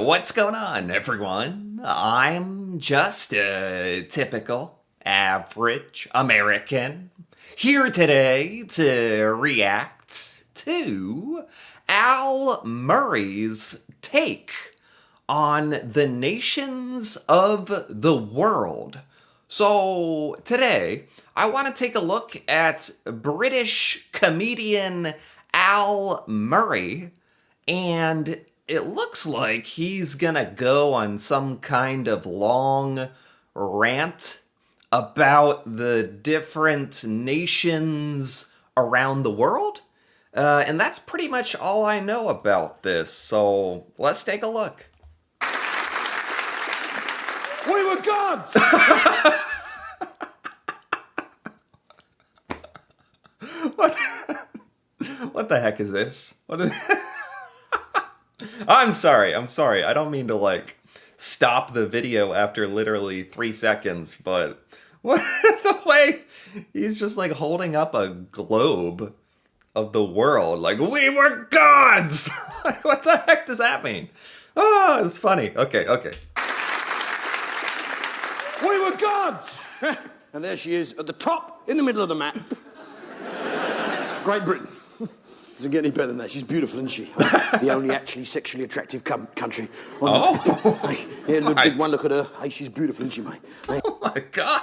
What's going on, everyone? I'm just a typical, average American here today to react to Al Murray's take on the nations of the world. So today, I want to take a look at British comedian Al Murray, and it looks like he's gonna go on some kind of long rant about the different nations around the world. And that's pretty much all I know about this, so let's take a look. We were gods! What the heck is this? I'm sorry. I don't mean to, stop the video after literally 3 seconds, but what the way he's just, holding up a globe of the world. We were gods! What the heck does that mean? Oh, it's funny. Okay. We were gods! And there she is, at the top, in the middle of the map. Great Britain. Doesn't get any better than that. She's beautiful, isn't she? The only actually sexually attractive country. Hey, yeah, big one look at her. Hey, she's beautiful, isn't she, mate? Hey. Oh my god.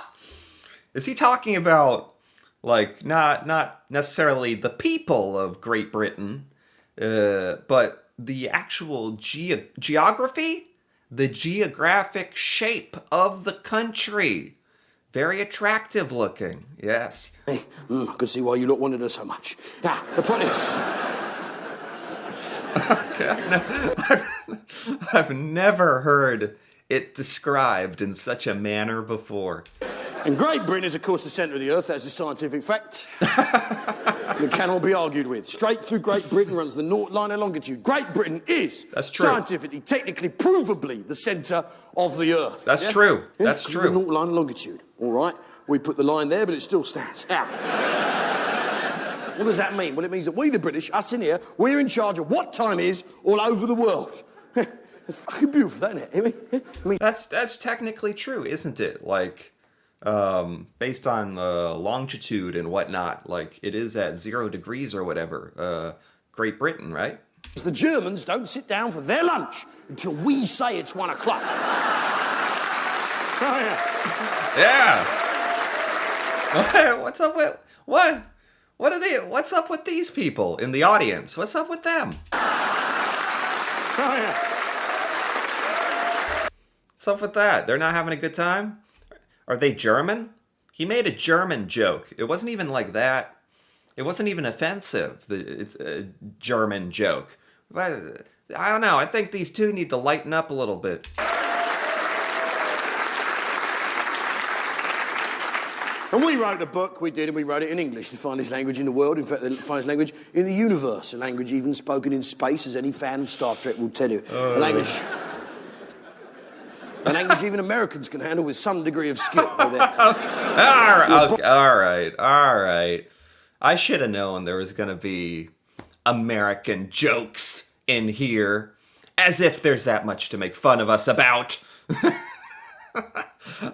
Is he talking about, not necessarily the people of Great Britain, but the actual geography? The geographic shape of the country. Very attractive looking, yes. Hey, I can see why you lot wanted her so much. Now, the point is... I've never heard it described in such a manner before. And Great Britain is, of course, the centre of the earth. That's a scientific fact. It cannot be argued with. Straight through Great Britain runs the North Line of longitude. Great Britain is That's true. Scientifically, technically, provably the centre of the earth. That's true. Yeah? That's true. The North Line of longitude. All right. We put the line there, but it still stands. Now, what does that mean? Well, it means that we, the British, us in here, we're in charge of what time is all over the world. It's fucking beautiful, isn't it? I mean, that's technically true, isn't it? Based on longitude and whatnot, it is at 0 degrees or whatever. Great Britain, right? the Germans don't sit down for their lunch until we say it's 1 o'clock. Oh, Yeah. What's up with what? What are they? What's up with these people in the audience? What's up with them? Oh, What's up with that? They're not having a good time? Are they German? He made a German joke. It wasn't even like that. It wasn't even offensive. It's a German joke. But I don't know. I think these two need to lighten up a little bit. And we wrote a book, we did, and we wrote it in English, the finest language in the world, in fact, the finest language in the universe, a language even spoken in space, as any fan of Star Trek will tell you. A language even Americans can handle with some degree of skill. All right. I should have known there was going to be American jokes in here, as if there's that much to make fun of us about.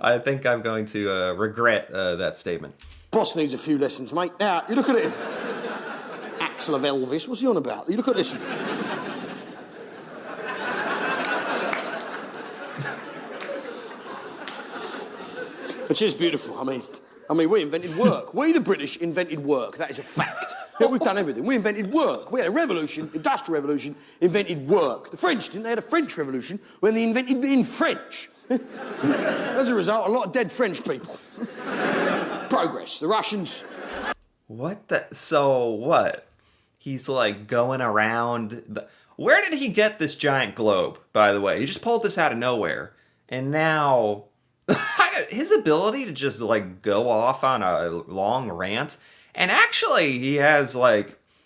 I think I'm going to regret that statement. Boss needs a few lessons, mate. Now, you look at it. Axel of Elvis, what's he on about? You look at this. Which is beautiful. I mean, we invented work. We, the British, invented work. That is a fact. Yeah, we've done everything. We invented work. We had a revolution, industrial revolution, invented work. The French didn't. They had a French revolution when they invented being French. As a result, a lot of dead French people. Progress. The Russians. What the? So what? He's going around. Where did he get this giant globe, by the way? He just pulled this out of nowhere. And now his ability to just go off on a long rant. And actually, he has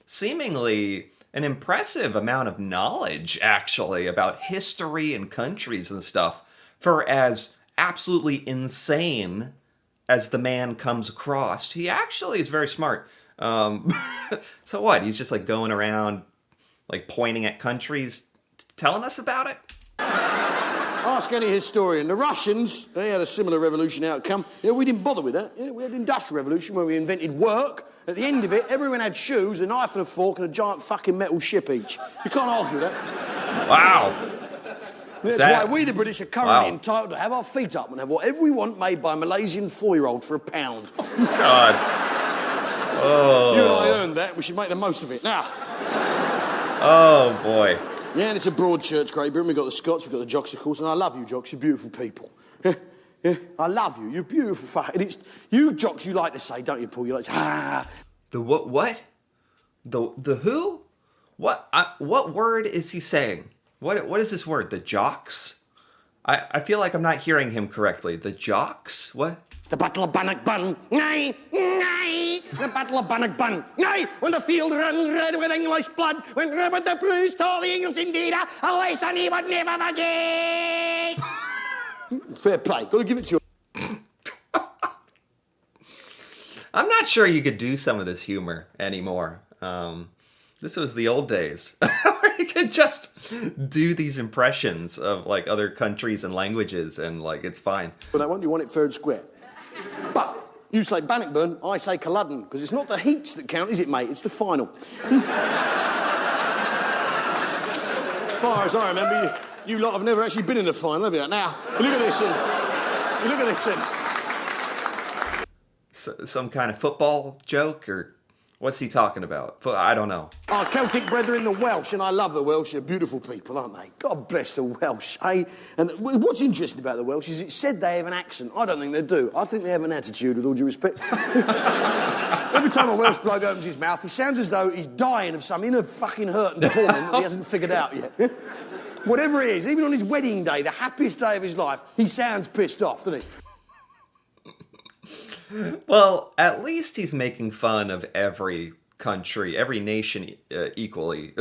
seemingly an impressive amount of knowledge, actually, about history and countries and stuff, for as absolutely insane as the man comes across. He actually is very smart. So what? He's just going around, pointing at countries, telling us about it? Ask any historian. The Russians, they had a similar revolution outcome. We didn't bother with that. We had the Industrial Revolution where we invented work. At the end of it, everyone had shoes, a knife and a fork, and a giant fucking metal ship each. You can't argue with that. Wow. That's why we, the British, are currently entitled to have our feet up and have whatever we want made by a Malaysian 4-year-old for £1. God. Oh. You and I earned that. We should make the most of it. Now. Oh, boy. Yeah, and it's a broad church, Great Britain. We've got the Scots, we've got the Jocks, of course, and I love you, Jocks. You're beautiful people. Yeah, I love you. You're beautiful. And it's you, Jocks, you like to say, don't you, Paul? You like to say, ah. The what? The who? What word is he saying? What is this word? The jocks? I feel like I'm not hearing him correctly. The jocks? What? The Battle of Bannockburn. Nay, nay. The Battle of Bannockburn. Nay, when the field ran red with English blood, when Robert the Bruce told the English indeed a lesson he would never forget. Fair play. Got to give it to you. I'm not sure you could do some of this humor anymore. This was the old days where you could just do these impressions of like other countries and languages and like it's fine. But I want you want it fair and square. But you say Bannockburn, I say Culloden, because it's not the heats that count, is it, mate? It's the final. As far as I remember, you lot have never actually been in a final, have you? Now, you look at this thing. You look at this thing. Some kind of football joke or what's he talking about? I don't know. Our Celtic brethren, the Welsh, and I love the Welsh. They're beautiful people, aren't they? God bless the Welsh, eh? And what's interesting about the Welsh is it said they have an accent. I don't think they do. I think they have an attitude, with all due respect. Every time a Welsh bloke opens his mouth, he sounds as though he's dying of some inner fucking hurt and torment that he hasn't figured out yet. Whatever it is, even on his wedding day, the happiest day of his life, he sounds pissed off, doesn't he? Well, at least he's making fun of every country, every nation equally.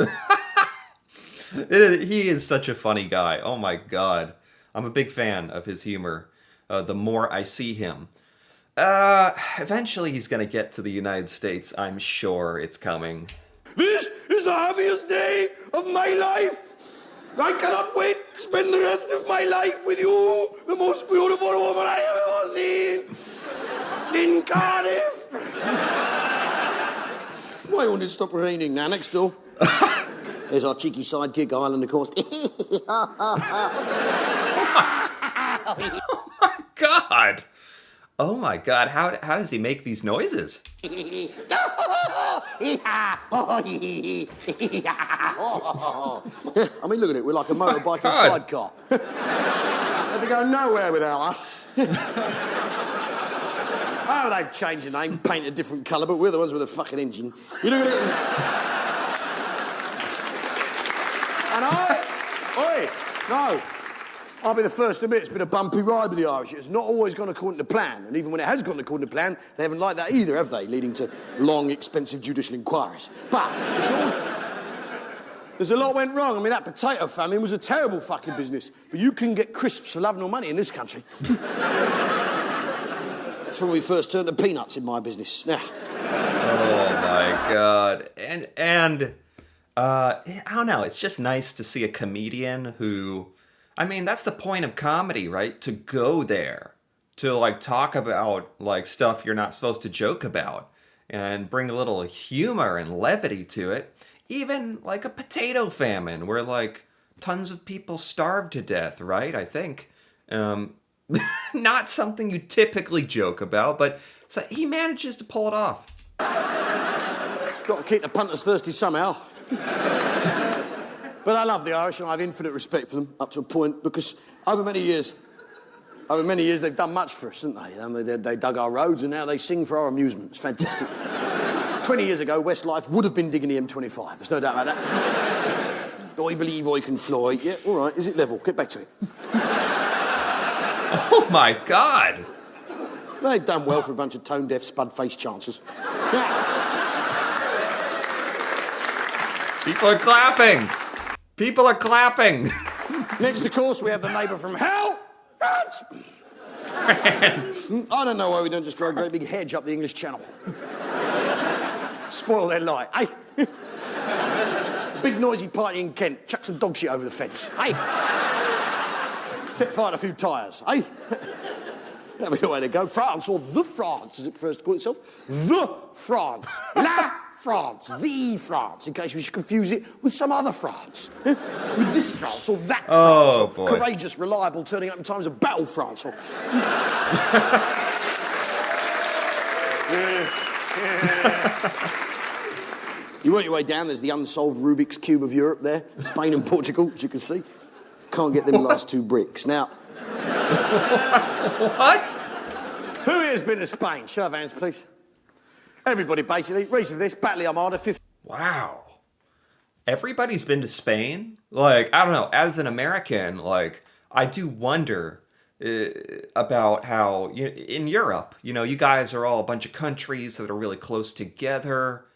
He is such a funny guy. Oh my God. I'm a big fan of his humor. The more I see him. Eventually he's going to get to the United States. I'm sure it's coming. This is the happiest day of my life. I cannot wait to spend the rest of my life with you, the most beautiful woman I have ever seen. In Cardiff. Why won't it stop raining now? Next door. There's our cheeky sidekick, Island, of course. Oh my God. Oh my God. How does he make these noises? I mean, look at it. We're like a motorbike and sidecar. Never go nowhere without us. Oh, they've changed the name, painted a different colour, but we're the ones with the fucking engine. You look at it. I'll be the first to admit it's been a bumpy ride with the Irish. It's not always gone according to plan, and even when it has gone according to plan, they haven't liked that either, have they? Leading to long, expensive judicial inquiries. But there's a lot went wrong. I mean, that potato famine was a terrible fucking business, but you can get crisps for love nor money in this country. That's when we first turned to peanuts in my business. Now. Oh my God. And I don't know, it's just nice to see a comedian who, I mean, that's the point of comedy, right? To go there, to like talk about like stuff you're not supposed to joke about and bring a little humor and levity to it. Even like a potato famine where like tons of people starved to death, right? I think. Not something you typically joke about, but so he manages to pull it off. Got to keep the punters thirsty somehow. But I love the Irish and I have infinite respect for them up to a point because over many years they've done much for us, haven't they? They dug our roads and now they sing for our amusement. It's fantastic. 20 years ago, Westlife would have been digging the M25. There's no doubt about that. I believe I can fly. Yeah, all right. Is it level? Get back to it. Oh, my God. They've done well for a bunch of tone-deaf, spud-faced chancers. People are clapping. People are clapping. Next, of course, we have the neighbour from hell, France. France. I don't know why we don't just grow a great big hedge up the English Channel. Spoil their light, eh? A big noisy party in Kent. Chuck some dog shit over the fence, eh? Set fire to a few tyres, eh? That'd be the way to go. France, or the France, as it prefers to call itself. The France. La France. The France, in case we should confuse it with some other France. With this France, or that France. Oh, or boy. courageous, reliable, turning up in times of battle France. Or... You work your way down, there's the unsolved Rubik's Cube of Europe there. Spain and Portugal, as you can see. Can't get them last two bricks. Now... What? Who here's been to Spain? Show of hands, please. Everybody, basically. Reason for this, Battle of Armada, 50... Wow. Everybody's been to Spain? Like, I don't know, as an American, like, I do wonder about how, in Europe, you guys are all a bunch of countries that are really close together.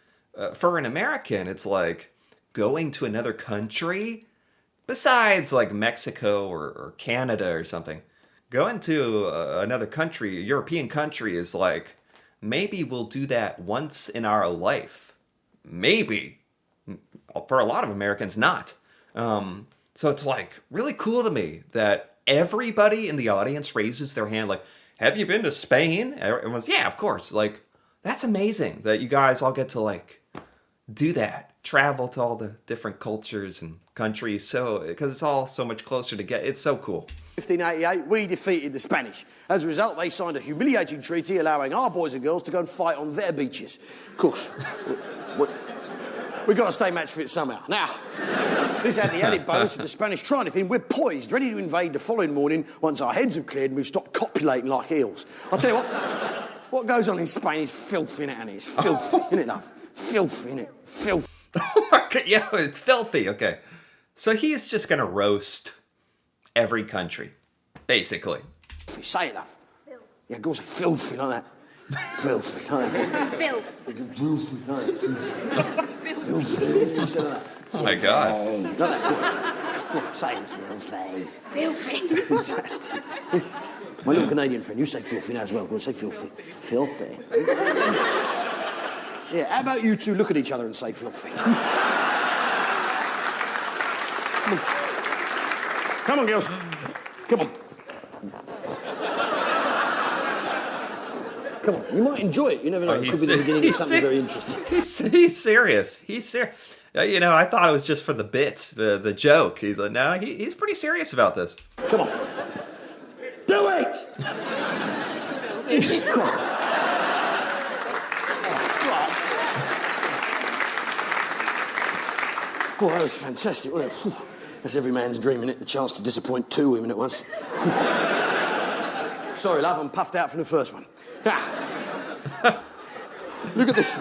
For an American, it's like, going to another country? Besides, like, Mexico or Canada or something. Going to another country, a European country, is like, maybe we'll do that once in our life. Maybe. For a lot of Americans, not. So it's like really cool to me that everybody in the audience raises their hand like, have you been to Spain? Everyone's, yeah, of course. Like, that's amazing that you guys all get to like do that. Travel to all the different cultures and countries. So, because it's all so much closer to get, it's so cool. 1588, we defeated the Spanish. As a result, they signed a humiliating treaty allowing our boys and girls to go and fight on their beaches. Of course, we've got to stay match fit somehow. Now, this had the added bonus of the Spanish trying anything. We're poised, ready to invade the following morning once our heads have cleared and we've stopped copulating like eels. I'll tell you what goes on in Spain is filthy, innit, Annie? It's filthy, innit, love? Filthy, innit? Filthy. Yeah, it's filthy. Okay. So he's just going to roast every country, basically. Say it, love. Filth. Yeah, go say filthy like that. Filthy like that. Filth. Filthy like that. Filthy. Say that. Oh my God. Like that. Go on, say filthy. Filthy. Fantastic. My little Canadian friend, you say filthy now as well. Go on, say filthy. Filthy. Yeah, how about you two look at each other and say filthy? Come on, girls. Come on. Come on. You might enjoy it. You never know. It could be the beginning of something very interesting. He's serious. He's serious. I thought it was just for the bit, the joke. He's like, no, he's pretty serious about this. Come on. Do it! Come on. Oh, that was fantastic, wasn't it? That's every man's dream, isn't it? The chance to disappoint two women at once. Sorry, love, I'm puffed out from the first one. Look at this.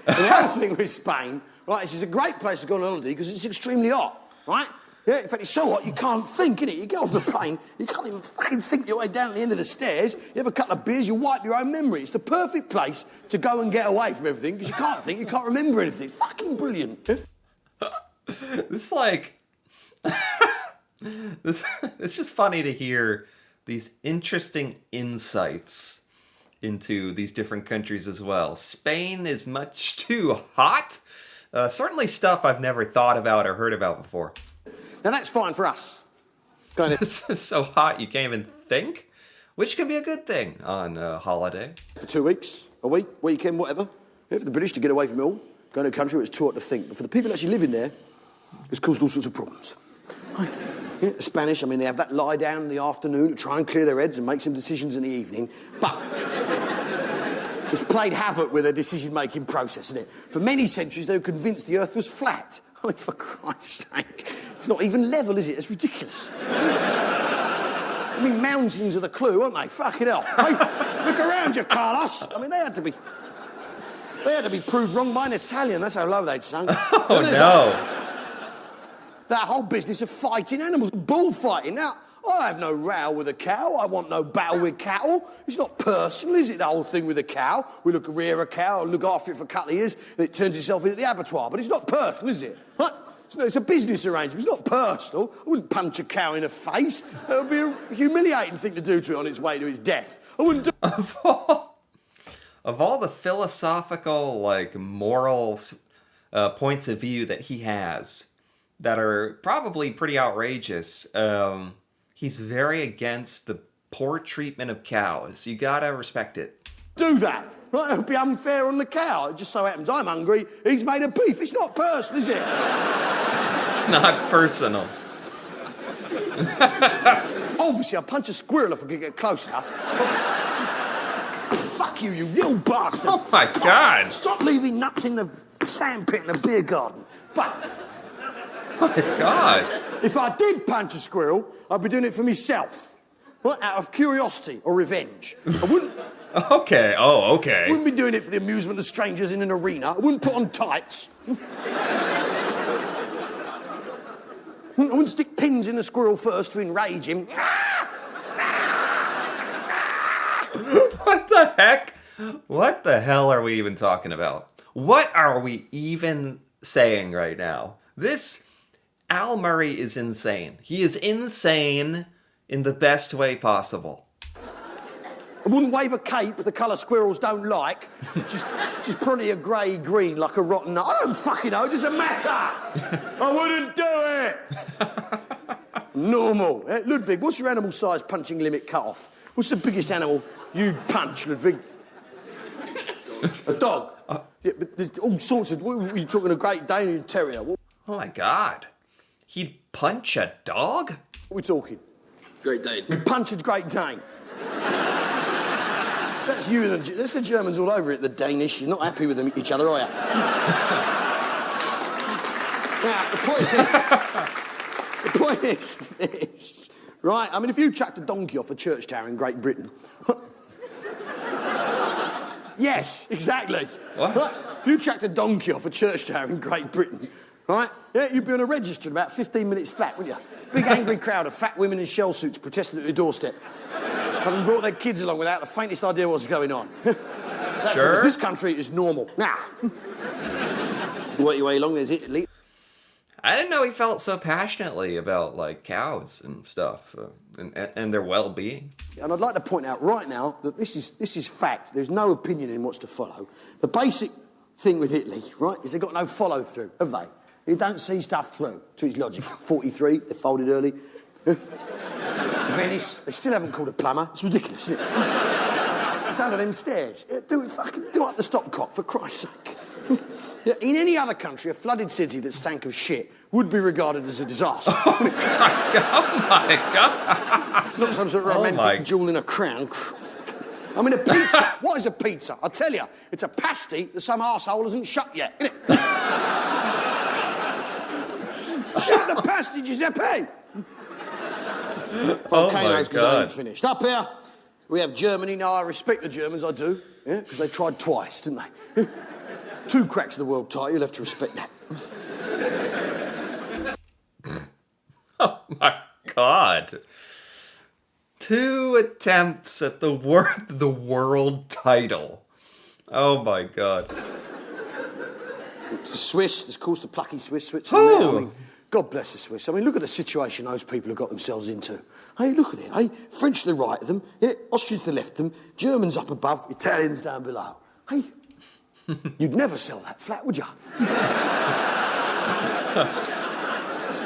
And the other thing with Spain, right, this is a great place to go on holiday because it's extremely hot, right? Yeah, in fact, it's so hot you can't think, innit? You get off the plane, you can't even fucking think your way down at the end of the stairs. You have a couple of beers, you wipe your own memory. It's the perfect place to go and get away from everything because you can't think, you can't remember anything. Fucking brilliant. It's like... it's just funny to hear these interesting insights into these different countries as well. Spain is much too hot. Certainly stuff I've never thought about or heard about before. Now, that's fine for us. This is so hot you can't even think, which can be a good thing on a holiday. For 2 weeks, a week, weekend, whatever. Yeah, for the British to get away from it all, go to a country where it's too hot to think. But for the people actually living there, it's caused all sorts of problems. Yeah, the Spanish, I mean, they have that lie down in the afternoon to try and clear their heads and make some decisions in the evening. But it's played havoc with their decision-making process, isn't it? For many centuries, they were convinced the Earth was flat. I mean, for Christ's sake. It's not even level, is it? It's ridiculous. I mean, mountains are the clue, aren't they? Fucking hell. Hey, look around you, Carlos. I mean, they had to be proved wrong by an Italian. That's how low they'd sunk. Oh, no. That whole business of fighting animals, bullfighting. Now, I have no row with a cow. I want no battle with cattle. It's not personal, is it, the whole thing with a cow? We rear a cow, look after it for a couple of years, and it turns itself into the abattoir. But it's not personal, is it? Right? It's a business arrangement. It's not personal. I wouldn't punch a cow in the face. That would be a humiliating thing to do to it on its way to its death. I wouldn't do... Of all the philosophical, like, moral points of view that he has, that are probably pretty outrageous. He's very against the poor treatment of cows. You gotta respect it. Do that. Right, it would be unfair on the cow. It just so happens I'm hungry, he's made of beef. It's not personal, is it? It's not personal. Obviously, I'd punch a squirrel if I could get close enough. Fuck you, you little bastard. Oh, my God. Stop leaving nuts in the sandpit in the beer garden. But Oh, my God. if I did punch a squirrel, I'd be doing it for myself. Right, out of curiosity or revenge. I wouldn't Okay. Oh, okay. be doing it for the amusement of strangers in an arena. I wouldn't put on tights. I wouldn't stick pins in the squirrel first to enrage him. What the heck? What the hell are we even talking about? What are we even saying right now? This Al Murray is insane. He is insane in the best way possible. I wouldn't wave a cape the colour squirrels don't like. Just probably a grey-green like a rotten nut. I don't fucking know, it doesn't matter. I wouldn't do it. Normal. Ludwig, what's your animal size punching limit cut off? What's the biggest animal you'd punch, Ludwig? A dog. Yeah, but there's all sorts of... You're talking a Great Dane or a terrier. What Oh my God. He'd punch a dog? are we talking? Great Dane. You punch a Great Dane. That's you and that's the Germans all over it, the Danish. You're not happy with them, each other, are you? Now, the point is, right, I mean, if you chucked a donkey off a church tower in Great Britain... Yes, exactly. What? Right? If you chucked a donkey off a church tower in Great Britain, right, yeah, you'd be on a register in about 15 minutes flat, wouldn't you? Big angry crowd of fat women in shell suits protesting at your doorstep. Having brought their kids along without the faintest idea what's going on. That's Sure. because this country is normal. Now, work your way along, there's Italy. I didn't know he felt so passionately about, like, cows and stuff and their well-being. And I'd like to point out right now that this is fact. There's no opinion in what's to follow. The basic thing with Italy, right, is they've got no follow-through, have they? You don't see stuff through, to its logic. 43, they folded early. Venice, they still haven't called a plumber. It's ridiculous, isn't it? It's under them stairs. Do up the stopcock, for Christ's sake. Yeah, in any other country, a flooded city that stank of shit would be regarded as a disaster. Oh my God. Not some sort of Oh my- romantic jewel in a crown. I mean, a pizza. What is a pizza? I'll tell you, it's a pasty that some arsehole hasn't shut yet, isn't it? Shut the pasty, Giuseppe! Oh my Volcanoes 'cause they ain't God. finished. Up here, we have Germany. Now, I respect the Germans, I do, yeah, because they tried twice, didn't they? 2 cracks of the world title, you'll have to respect that. Oh my God. 2 attempts at the world title. Oh my God. Swiss, of course, the plucky Switzerland. Oh. I mean, God bless the Swiss. I mean, look at the situation those people have got themselves into. Hey, look at it, hey? French to the right of them, yeah, Austrians to the left of them, Germans up above, Italians down below. Hey, you'd never sell that flat, would you?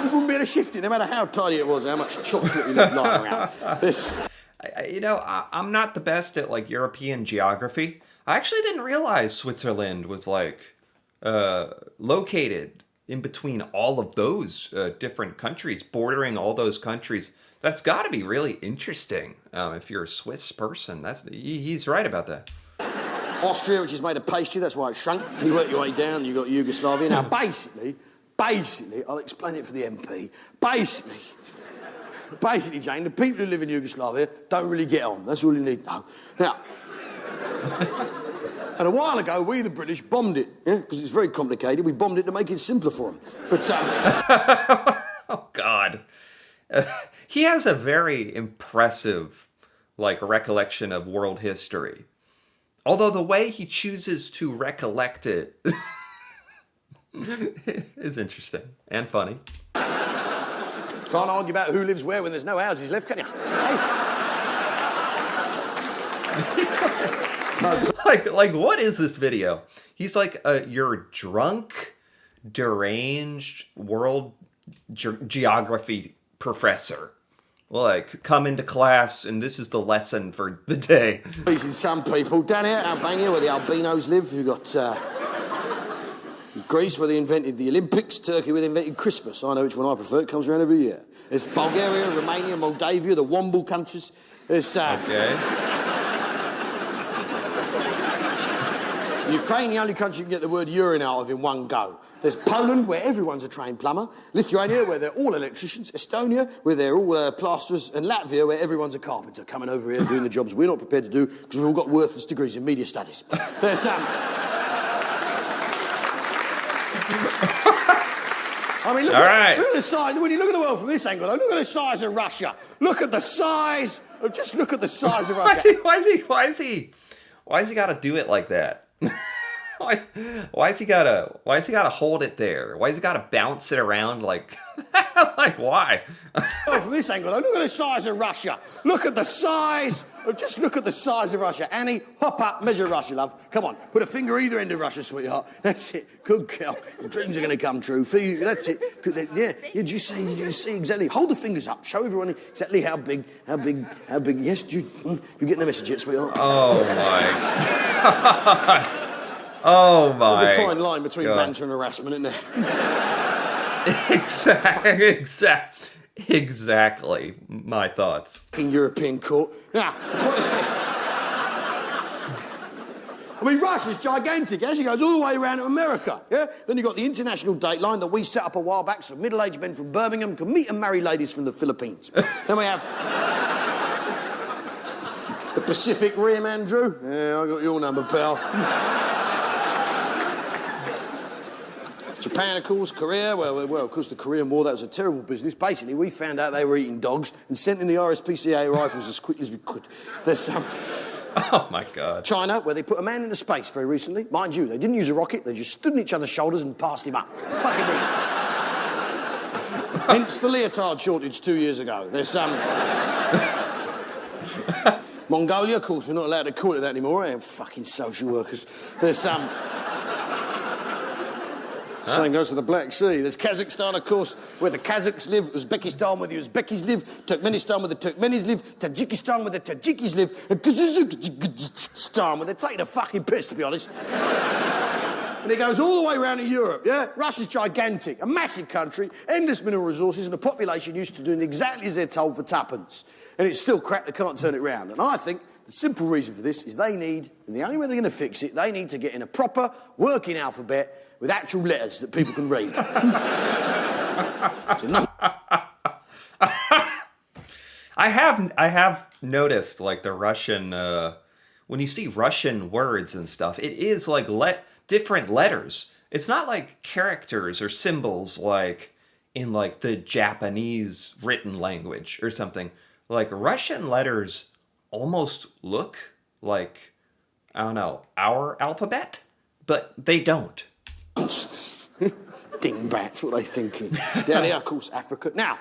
You wouldn't be able to shift it, no matter how tidy it was, how much chocolate you left lying around. This. I'm not the best at, like, European geography. I actually didn't realize Switzerland was, like, located in between all of those different countries, bordering all those countries. That's got to be really interesting if you're a Swiss person. He's right about that. Austria, which is made of pastry, that's why it shrunk. You work your way down, you got Yugoslavia. Now, basically, I'll explain it for the MP. Basically, Jane, the people who live in Yugoslavia don't really get on. That's all you need to know. Now, and a while ago, we, the British, bombed it, yeah, because it's very complicated. We bombed it to make it simpler for them. But, Oh, God. He has a very impressive, like, recollection of world history. Although the way he chooses to recollect it is interesting and funny. can't argue about who lives where when there's no houses left, can you? Hey? Like, what is this video? He's like, you're drunk, deranged, world geography professor. Like, come into class, and this is the lesson for the day. Pleasing some people. Down here, Albania, where the albinos live, you've got Greece, where they invented the Olympics, Turkey, where they invented Christmas. I know which one I prefer. It comes around every year. There's Bulgaria, Romania, Moldavia, the Womble countries. There's Okay. Ukraine, the only country you can get the word urine out of in one go. There's Poland, where everyone's a trained plumber. Lithuania, where they're all electricians. Estonia, where they're all plasterers. And Latvia, where everyone's a carpenter, coming over here doing the jobs we're not prepared to do because we've all got worthless degrees in media studies. There's I mean, look at the size. When you look at the world from this angle, look at the size of Russia. Look at the size. Just look at the size of Russia. Why has he got to do it like that? Why has he gotta hold it there? Why has he gotta bounce it around like like why? From this angle, look at the size of Russia. Look at the size. Just look at the size of Russia. Annie, hop up, measure Russia, love. Come on, put a finger either end of Russia, sweetheart. That's it. Good girl. Your dreams are going to come true. For you, that's it. Good, yeah. You see exactly. Hold the fingers up. Show everyone exactly how big. Yes, you getting the message yet, sweetheart? Oh my God. Oh my. There's a fine line between banter and harassment, isn't there? Exactly. My thoughts. In European court. Now, I mean, Russia's gigantic. As she goes all the way around to America, yeah? Then you've got the international date line that we set up a while back so middle-aged men from Birmingham can meet and marry ladies from the Philippines. Then we have the Pacific Rim, Andrew. Yeah, I got your number, pal. Japan, of course, Korea. Well, of course, the Korean War, that was a terrible business. Basically, we found out they were eating dogs and sent in the RSPCA rifles as quickly as we could. There's some... Oh, my God. China, where they put a man into space very recently. Mind you, they didn't use a rocket. They just stood on each other's shoulders and passed him up. Fucking brilliant. Hence the leotard shortage 2 years ago. There's some... Mongolia, of course, we're not allowed to call it that anymore. Eh? Fucking social workers. There's some... Same goes to the Black Sea. There's Kazakhstan, of course, where the Kazakhs live. Uzbekistan, where the Uzbekis live. Turkmenistan, where the Turkmenis live. Tajikistan, where the Tajikis live. And Kazakhstan, where they're taking a fucking piss, to be honest. And it goes all the way around to Europe, yeah? Russia's gigantic, a massive country, endless mineral resources, and a population used to doing exactly as they're told for tuppence. And it's still crap, they can't turn it round. And I think the simple reason for this is they need, and the only way they're going to fix it, they need to get in a proper working alphabet with actual letters that people can read. I have noticed, like, the Russian, when you see Russian words and stuff, it is like different letters. It's not like characters or symbols like in like the Japanese written language or something. Like Russian letters almost look like, I don't know, our alphabet, but they don't. Dingbats, what are they thinking? Down here, of course, Africa. Now.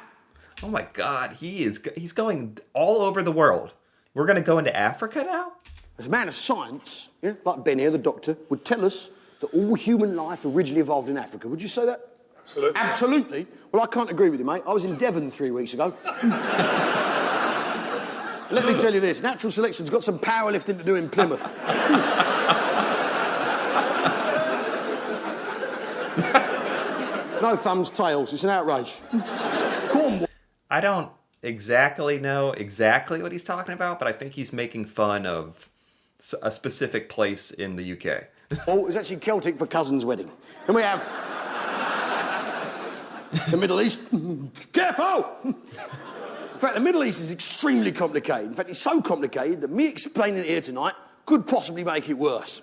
Oh my God, he's going all over the world. We're going to go into Africa now? As a man of science, yeah, like Ben here, the doctor, would tell us that all human life originally evolved in Africa. Would you say that? Absolutely. Absolutely? Well, I can't agree with you, mate. I was in Devon 3 weeks ago. Let me tell you this, natural selection's got some powerlifting to do in Plymouth. No thumbs, tails. It's an outrage. Cornwall. I don't exactly know exactly what he's talking about, but I think he's making fun of a specific place in the UK. Oh, it's actually Celtic for cousin's wedding. And we have the Middle East. Careful! In fact, the Middle East is extremely complicated. In fact, it's so complicated that me explaining it here tonight could possibly make it worse.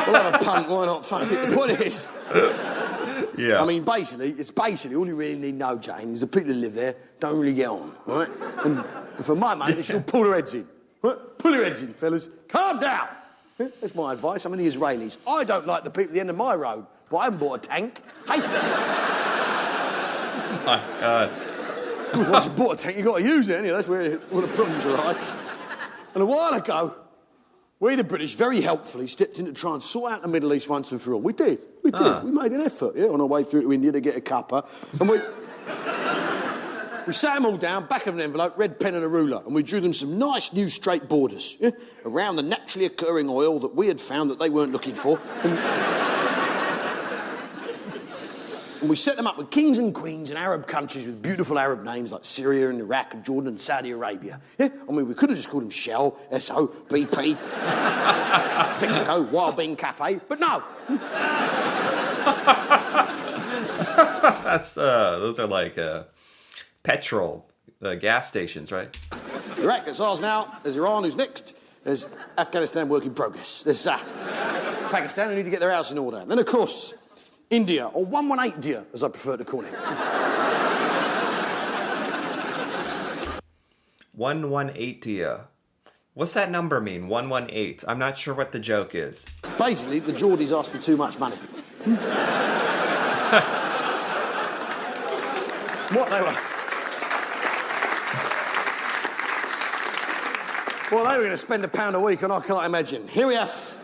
We'll have a punt, why not? Fuck it. The point is... Yeah. I mean, it's basically all you really need to know, Jane, is the people who live there don't really get on, right? And for my money, they should pull their heads in. Right? Pull your heads in, fellas. Calm down. Yeah, that's my advice. I'm in the Israelis. I don't like the people at the end of my road, but I haven't bought a tank. Hate them. Oh my God. Of course, once you've bought a tank, you've got to use it, ain't you? That's where all the problems arise. And a while ago, We, the British, very helpfully stepped in to try and sort out the Middle East once and for all. We did. We made an effort, on our way through to India to get a cuppa. And we sat them all down, back of an envelope, red pen and a ruler, and we drew them some nice new straight borders around the naturally occurring oil that we had found that they weren't looking for. And we set them up with kings and queens in Arab countries with beautiful Arab names like Syria and Iraq and Jordan and Saudi Arabia. I mean, we could have just called them Shell, Esso, BP, Texaco, Wild Bean Cafe, but no. Those are like petrol gas stations, right? Iraq, that's ours now. There's Iran, who's next. There's Afghanistan, work in progress. There's Pakistan, who need to get their house in order. Then, of course, India, or 118 Dia, as I prefer to call it. 118 Dia. What's that number mean, 118? I'm not sure what the joke is. Basically, the Geordies asked for too much money. What they were... Well, they were going to spend £1 a week, and I can't imagine. Here we have...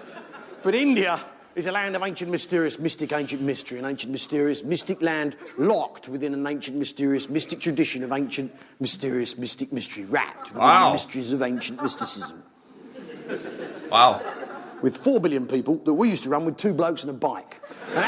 But India is a land of ancient, mysterious, mystic, ancient mystery. An ancient, mysterious, mystic land locked within an ancient, mysterious, mystic tradition of ancient, mysterious, mystic mystery. Wrapped within the mysteries of ancient mysticism. Wow. With 4 billion people that we used to run with 2 blokes and a bike. And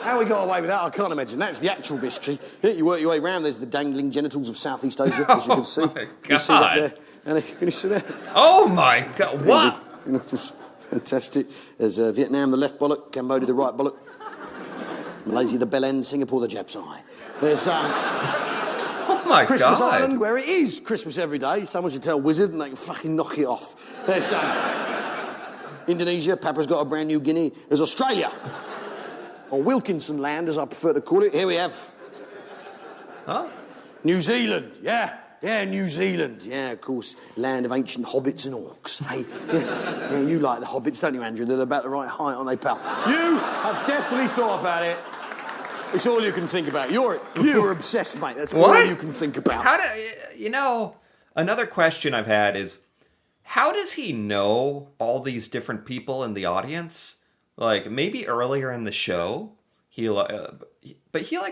how we got away with that, I can't imagine. That's the actual mystery. You work your way around, there's the dangling genitals of Southeast Asia, as you can see. Oh, my God. You see that there? And can you see that? Oh, my God. What? Just fantastic. There's Vietnam, the left bollock, Cambodia, the right bollock, Malaysia, the bell end, Singapore, the Jap's eye. There's Oh, my Christmas God. Island, where it is Christmas every day. Someone should tell Wizard and they can fucking knock it off. There's Indonesia, Papa's got a brand new Guinea. There's Australia. Or Wilkinson Land, as I prefer to call it. Here we have... Huh? New Zealand, yeah, New Zealand. Yeah, of course, land of ancient hobbits and orcs. Hey, yeah, you like the hobbits, don't you, Andrew? They're about the right height, aren't they, pal? You have definitely thought about it. It's all you can think about. You're obsessed, mate. That's all you can think about. Another question I've had is, how does he know all these different people in the audience? Like, maybe earlier in the show, he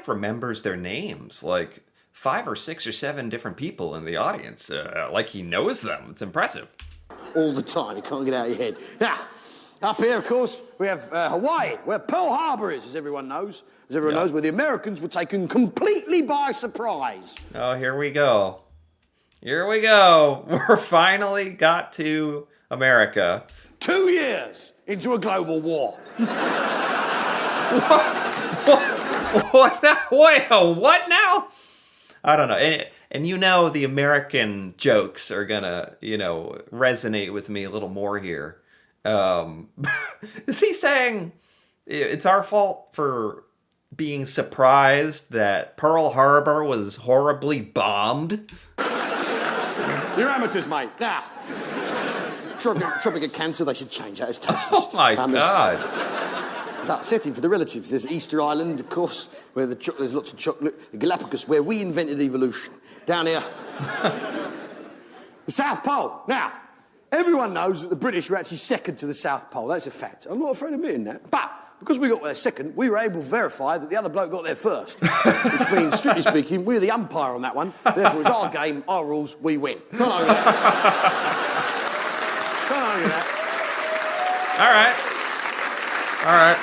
remembers their names, like 5 or 6 or 7 different people in the audience. Like he knows them. It's impressive. All the time. You can't get out of your head. Now, up here, of course, we have Hawaii, where Pearl Harbor is, as everyone knows. As everyone knows, where the Americans were taken completely by surprise. Oh, here we go. We're finally got to America. 2 years into a global war. What now? Wait, what now? I don't know. And the American jokes are gonna, resonate with me a little more here. Is he saying it's our fault for being surprised that Pearl Harbor was horribly bombed? You're amateurs, mate. Now, Tropic of Cancer, they should change that. It's tasteless. Oh, my God. It's upsetting for the relatives. There's Easter Island, of course, where there's lots of chocolate. The Galapagos, where we invented evolution. Down here, the South Pole. Now, everyone knows that the British were actually second to the South Pole. That's a fact. I'm not afraid of admitting that. But because we got there second, we were able to verify that the other bloke got there first. Which means, strictly speaking, we're the umpire on that one. Therefore, it's our game, our rules, we win. Can't argue that. Can't argue that. All right.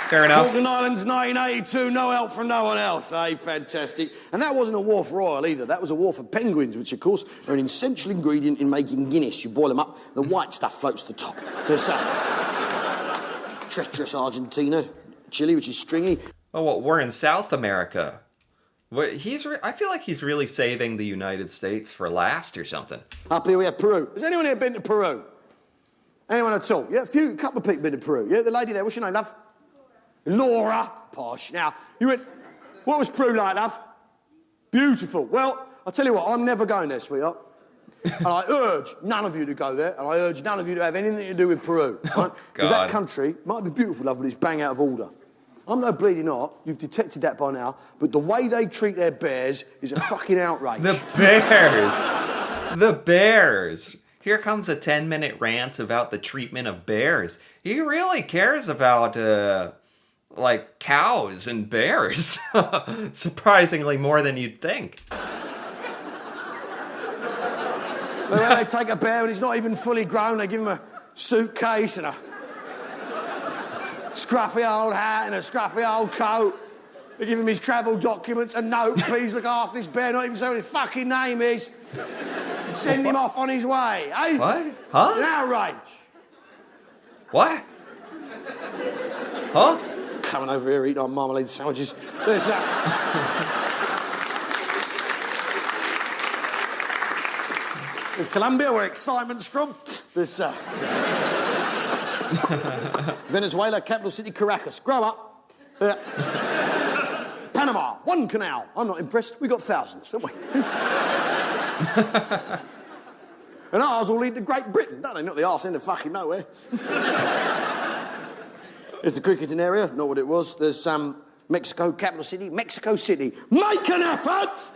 Fair enough. Falkland Islands, 1982, no help from no one else. Hey, fantastic. And that wasn't a war for oil either. That was a war for penguins, which, of course, are an essential ingredient in making Guinness. You boil them up, the white stuff floats to the top. There's treacherous Argentina, Chile, which is stringy. Oh, well, we're in South America. I feel like he's really saving the United States for last or something. Up here we have Peru. Has anyone here been to Peru? Anyone at all? Yeah, a couple of people been to Peru. Yeah, the lady there, what's your name, love? Laura. Posh. Now, you went, what was Peru like, love? Beautiful. Well, I'll tell you what, I'm never going there, sweetheart. And I urge none of you to go there, and I urge none of you to have anything to do with Peru. Right? Because that country might be beautiful, love, but it's bang out of order. I'm no bleeding art, you've detected that by now, but the way they treat their bears is a fucking outrage. The bears! here comes a 10-minute rant about the treatment of bears. He really cares about, like, cows and bears. Surprisingly more than you'd think. But when they take a bear and he's not even fully grown, they give him a suitcase and a scruffy old hat and a scruffy old coat. They give him his travel documents, a note, please look after this bear, not even saying what his fucking name is. Send him off on his way, eh? What? Huh? An outrage. What? Huh? Coming over here eating our marmalade sandwiches. There's that. There's Colombia, where excitement's from. There's Venezuela, capital city, Caracas. Grow up. Panama, one canal. I'm not impressed. We got thousands, don't we? And ours all lead to Great Britain, don't they? Not the arse end of fucking nowhere. There's the cricketing area, not what it was. There's Mexico, capital city, Mexico City. Make an effort!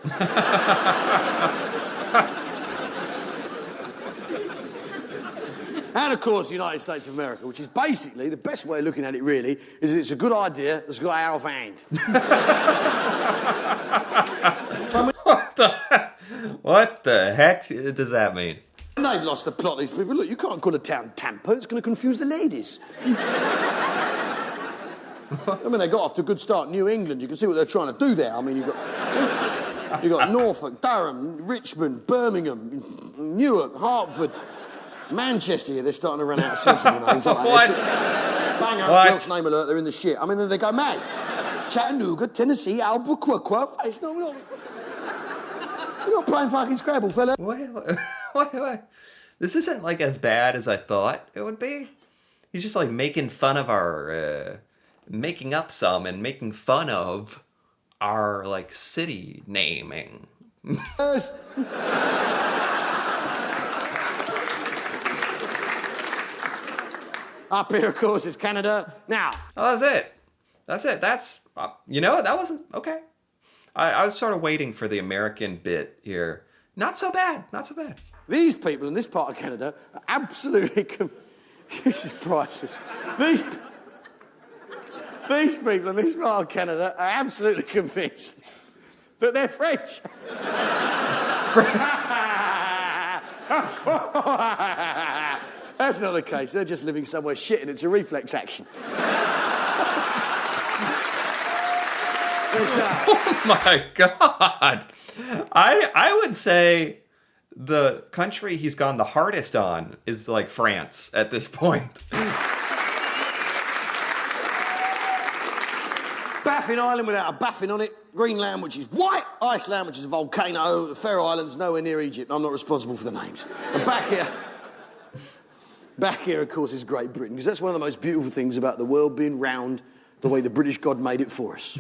And, of course, the United States of America, which is basically, the best way of looking at it, really, is that it's a good idea that's got out of hand. What the heck does that mean? They've lost the plot, these people. Look, you can't call a town Tampa. It's going to confuse the ladies. I mean, they got off to a good start. New England, you can see what they're trying to do there. I mean, you've got Norfolk, Durham, Richmond, Birmingham, Newark, Hartford, Manchester. Here, they're starting to run out of sensible names. What? Bang up, What? name alert, they're in the shit. I mean, then they go mad. Chattanooga, Tennessee, Albuquerque. It's not, we're not playing fucking Scrabble, fella. Wait. This isn't, like, as bad as I thought it would be. He's just, like, making fun of our, making up some and making fun of our, like, city naming. Up here, of course, is Canada. Now. Oh, that's it. That's, you know, that wasn't, okay. I was sort of waiting for the American bit here. Not so bad. These people in this part of Canada are absolutely... This is priceless. These people in this part of Canada are absolutely convinced that they're French. That's not the case. They're just living somewhere shit and it's a reflex action. Oh my God. I would say the country he's gone the hardest on is like France at this point. Baffin Island without a baffin on it. Greenland, which is white. Iceland, which is a volcano. The Faroe Islands, nowhere near Egypt. I'm not responsible for the names. And back here, of course, is Great Britain, because that's one of the most beautiful things about the world being round the way the British God made it for us.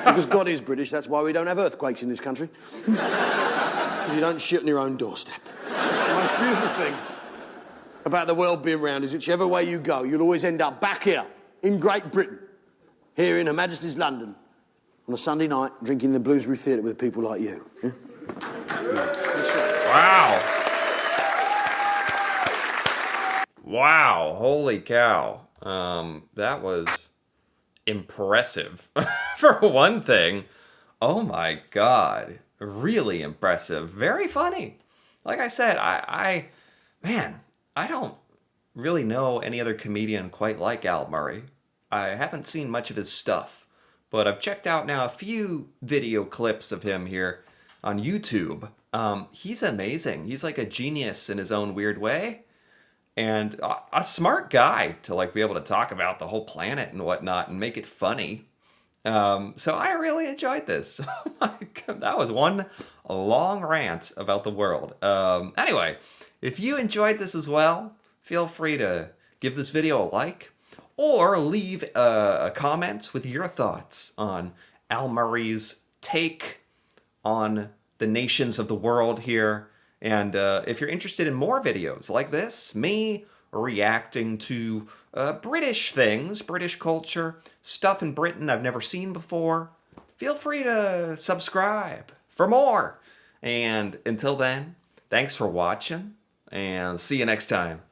Because God is British, that's why we don't have earthquakes in this country. Because you don't shit on your own doorstep. The most beautiful thing about the world being round is whichever way you go, you'll always end up back here in Great Britain, here in Her Majesty's London, on a Sunday night, drinking the Bloomsbury Theatre with people like you. Yeah? Wow. Wow, holy cow. That was impressive. For one thing, oh my God, really impressive. Very funny. Like I said, I don't really know any other comedian quite like Al Murray. I haven't seen much of his stuff, but I've checked out now a few video clips of him here on YouTube. He's amazing. He's like a genius in his own weird way. And a smart guy to like be able to talk about the whole planet and whatnot and make it funny. So I really enjoyed this. Oh my God, that was one long rant about the world. Anyway, if you enjoyed this as well, feel free to give this video a like or leave a comment with your thoughts on Al Murray's take on the nations of the world here. And if you're interested in more videos like this, me reacting to British things, British culture, stuff in Britain I've never seen before, feel free to subscribe for more. And until then, Thanks for watching, and see you next time.